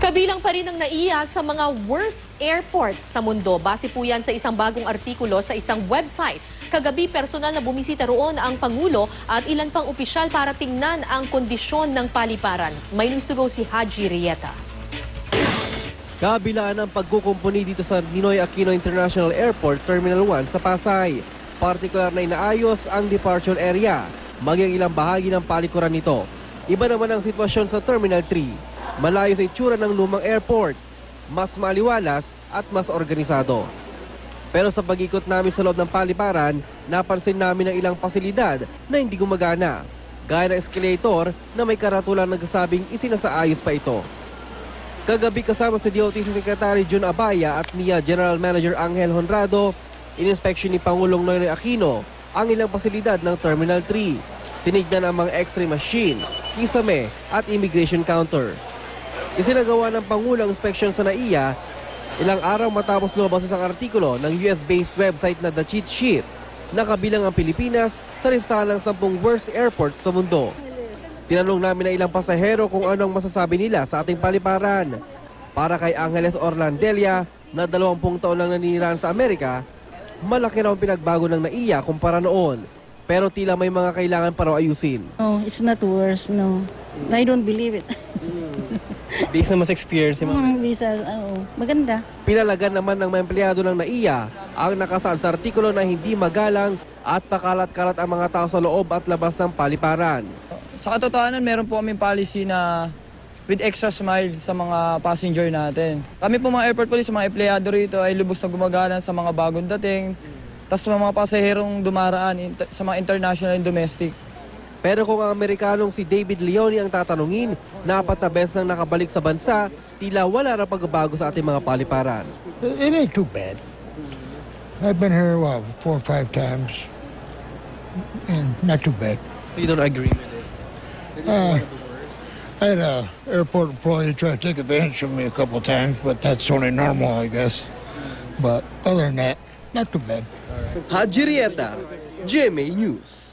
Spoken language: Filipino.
Kabilang pa rin ang NAIA sa mga worst airports sa mundo. Base po yan sa isang bagong artikulo sa isang website. Kagabi, personal na bumisita roon ang Pangulo at ilan pang opisyal para tingnan ang kondisyon ng paliparan. May news to go si Haji Rieta. Kabilaan ang pagkukumpuni dito sa Ninoy Aquino International Airport Terminal 1 sa Pasay. Partikular na inaayos ang departure area, maging ilang bahagi ng palikuran nito. Iba naman ang sitwasyon sa Terminal 3. Malayo sa itsura ng lumang airport, mas maliwalas at mas organisado. Pero sa pag-ikot namin sa loob ng paliparan, napansin namin ang ilang pasilidad na hindi gumagana, gaya ng escalator na may karatulang nagsasabing isinasaayos pa ito. Kagabi kasama si DOTC Secretary Jun Abaya at NIA General Manager Angel Honrado, in-inspection ni Pangulong Noynoy Aquino ang ilang pasilidad ng Terminal 3. Tinignan ang mga x-ray machine, kisame at immigration counter. Isinagawa ng Pangulo ang inspection sa NAIA ilang araw matapos lumabas isang artikulo ng US-based website na The Cheat Sheet na kabilang ang Pilipinas sa listahan ng 10 worst airports sa mundo. Tinanong namin ang ilang pasahero kung anong masasabi nila sa ating paliparan. Para kay Angeles Orlandelia na 20 taon lang naninirahan sa Amerika, malaki raw ang pinagbago ng NAIA kumpara noon. Pero tila may mga kailangan pa raw ayusin. No, it's not worse, no. I don't believe it. Based na mas experience si Visa, maganda. Pinalagan naman ng mga empleyado ng NAIA ang nakasaad sa artikulo na hindi magalang at pakalat-kalat ang mga tao sa loob at labas ng paliparan. Sa katotohanan, meron po kaming policy na with extra smile sa mga passenger natin. Kami po mga airport police, mga empleyado rito ay lubos na gumagana sa mga bagong dating, tapos mga pasaherong dumaraan sa mga international and domestic. Pero kung ang Amerikanong si David Leone ang tatanungin, na 4 na beses nang nakabalik sa bansa, tila wala na pagbabago sa ating mga paliparan. It ain't too bad. I've been here, 4 or 5 times, and not too bad. You don't agree with it? I had an airport employee try to take advantage of me a couple of times, but that's only normal, I guess. But other than that, not too bad. Haji Rieta, GMA News.